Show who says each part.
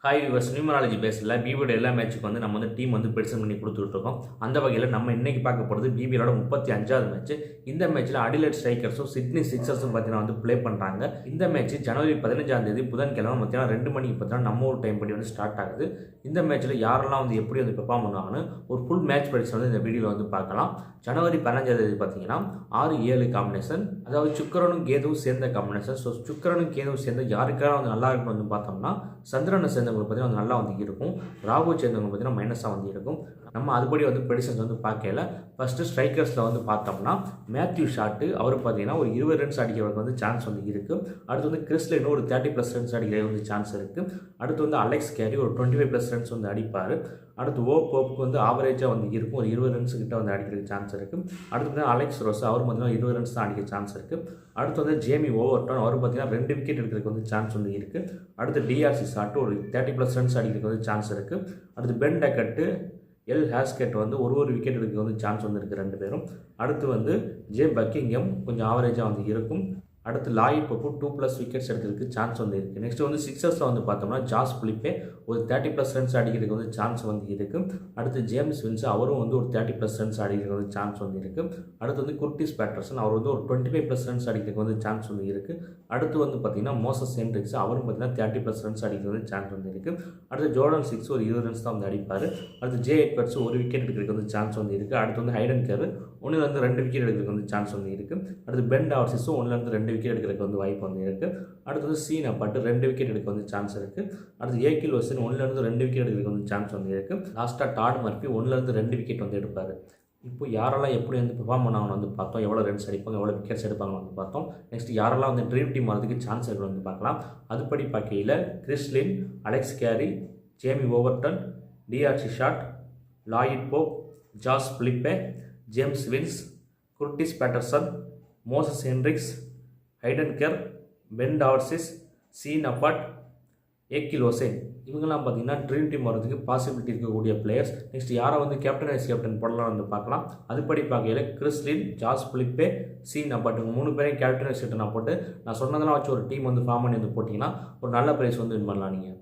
Speaker 1: Hi viewers, numerology பேஸில் பிபியோட எல்லா மேட்சுக்கு நம்ம டீம் ப்ரெடிக்ஷன் பண்ணி கொடுத்துட்ருக்கோம். அந்த வகையில் நம்ம இன்றைக்கி பார்க்க போகிறது பிபியோட 35வது மேட்ச். இந்த மேட்ச்சில் அடிலைட் ஸ்ட்ரைக்கர்ஸும் சிட்னி சிக்ஸர்ஸும் பார்த்தீங்கன்னா ப்ளே பண்ணுறாங்க. இந்த மேட்ச் ஜனவரி 15ஆம் தேதி புதன்கிழமை மத்தியானம் 2 மணிக்கு பார்த்தீங்கன்னா நம்ம ஊர் டைம் படி ஸ்டார்ட் ஆகுது. இந்த மேட்ச்சில் யாரெல்லாம் எப்படி பெர்ஃபார்ம் பண்ணுவாங்கன்னு ஒரு ஃபுல் மேட்ச் ப்ரெடிக்ஷன் இந்த வீடியோவில் பார்க்கலாம். ஜனவரி 15ஆம் தேதி பார்த்தீங்கன்னா 6-7 காம்பினேஷன், அதாவது சுக்கிரனும் கேதுவும் சேர்ந்த காம்பினேஷன். ஸோ சுக்கிரனும் கேதுவும் சேர்ந்த யாருக்கான நல்லா இருக்குன்னு பார்த்தோம்னா சந்திரனை சேர்ந்தவங்களுக்கு பார்த்தீங்கன்னா நல்லா இருக்கும். ராகு சேர்ந்தவங்க பார்த்தீங்கன்னா மைனஸாக இருக்கும். நம்ம அதுபடி ப்ரெடிக்ஷன்ஸ் பார்க்கல. ஃபஸ்ட்டு ஸ்ட்ரைக்கர்ஸில் பார்த்தோம்னா மேத்யூ ஷாட்டு அவர் பார்த்தீங்கன்னா ஒரு 20 ரன்ஸ் அடிக்கிறதுக்கு சான்ஸ் இருக்குது. அடுத்து கிறிஸ்லின் ஒரு 30+ ரன்ஸ் அடிக்கிறது சான்ஸ் இருக்குது. அடுத்து அலெக்ஸ் கேரி ஒரு 25+ ரன்ஸ் அடிப்பார். அடுத்து போப்புக்கு ஆவரேஜாக இருக்கும், ஒரு 20 ரன்ஸ் கிட்ட அடிக்கிறதுக்கு சான்ஸ் இருக்குது. அடுத்து அலெக்ஸ் ரோஸ் அவர் பார்த்தீங்கன்னா 20 ரன்ஸ் தான் அடிக்க சான்ஸ் இருக்குது. அடுத்து ஜேமி ஓவர்டன் அவர் பார்த்தீங்கன்னா 2 விக்கெட் எடுக்கிறதுக்கு சான்ஸ் இருக்குது. அடுத்து டிஆர்சி ஷாட்டு ஒரு 30+ ரன்ஸ் அடிக்கிறதுக்கு சான்ஸ் இருக்குது. அடுத்து பென் டக்கெட்டு எல் ஹாஸ்கெட் ஒரு விக்கெட் எடுக்க சான்ஸ் இருக்குது 2 பேரும். அடுத்து ஜே பக்கிங்கம் கொஞ்சம் ஆவரேஜாக இருக்கும். அடுத்து லாயிட் போப்பு 2+ விக்கெட்ஸ் எடுக்கிறதுக்கு சான்ஸ் இருக்குது. நெக்ஸ்ட் சிக்ஸர்ஸில் பார்த்தோம்னா ஜாஸ் பிலிப்பே ஒரு 30+ ரன்ஸ் அடிக்கிறதுக்கு சான்ஸ் இருக்குது. அடுத்து ஜேம்ஸ் வின்ஸ் அவரும் ஒரு 30+ ரன்ஸ் அடிக்கிறதுக்கு சான்ஸ் இருக்குது. அடுத்து குர்டிஸ் பேட்டர்சன் அவர் ஒரு 25+ ரன்ஸ் அடிக்கிறதுக்கு சான்ஸ் இருக்குது. அடுத்து பார்த்தீங்கன்னா மோசஸ் ஹென்ட்ரிக்ஸ் அவரும் பார்த்தீங்கன்னா 30+ ரன்ஸ் அடிக்கிறதுக்கு சான்ஸ் இருக்குது. அடுத்து ஜோர்டன் சிக்ஸ் ஒரு 20 ரன்ஸ் தான் அடிப்பார். அடுத்து ஜே எட்வர்ட்ஸ் ஒரு விக்கெட் எடுக்கிறதுக்கு சான்ஸ் இருக்குது. அடுத்து ஹைடன் கேர் 1-2 விக்கெட் எடுக்கிறதுக்கு சான்ஸ் இருக்குது. அடுத்து பென் டாவர்சிஸும் 1-2 விக்கெட் எடுக்கிறதுக்கு வாய்ப்பு இருக்குது. அடுத்தது சீனா பாட்டு 2 விக்கெட் எடுக்க சான்ஸ் இருக்குது. அடுத்து ஏகில் வசன் 1-2 விக்கெட் எடுக்கிறதுக்கு சான்ஸ் இருக்குது. லாஸ்ட்டாக டாட் மர்ஃபி 1-2 விக்கெட் எடுப்பார். இப்போ யாரெல்லாம் எப்படி பெர்ஃபார்ம் பண்ணாங்கன்னு பார்த்தோம், எவ்வளோ ரன்ஸ் அடிப்பாங்க, எவ்வளோ விக்கெட்ஸ் எடுப்பாங்கன்னு பார்த்தோம். நெக்ஸ்ட் யாரெல்லாம் ட்ரீம் டீம் வரதுக்கு சான்ஸ் இருக்குன்னு பார்க்கலாம். அதுபடி பார்க்கையில் Chris Lynn, Alex Carey, Jamie Overton, D'Arcy Short, Lloyd Pope, Josh Philippe, James Vince, Curtis Patterson, Moses Henriques, Hayden Kerr, Ben Dwarshuis, Sean Abbott, Akeal Hosein இவங்கெல்லாம் பார்த்தீங்கன்னா ட்ரீம் டீம் வரதுக்கு possibility இருக்கக்கூடிய players. Next யாரை captain vice captain போடலாம் பார்க்கலாம். அதுபடி பார்க்கையில் Chris Lynn, Josh Philippe, Sean Abbott இவங்க 3 பேரையும் கேப்டன் வைஸ் கேப்டனாக போட்டு நான் சொன்னதெல்லாம் வச்சு ஒரு டீம் ஃபார்ம் பண்ணி போட்டிங்கன்னா ஒரு நல்ல ப்ரைஸ் வின் பண்ணலாம் நீங்கள்.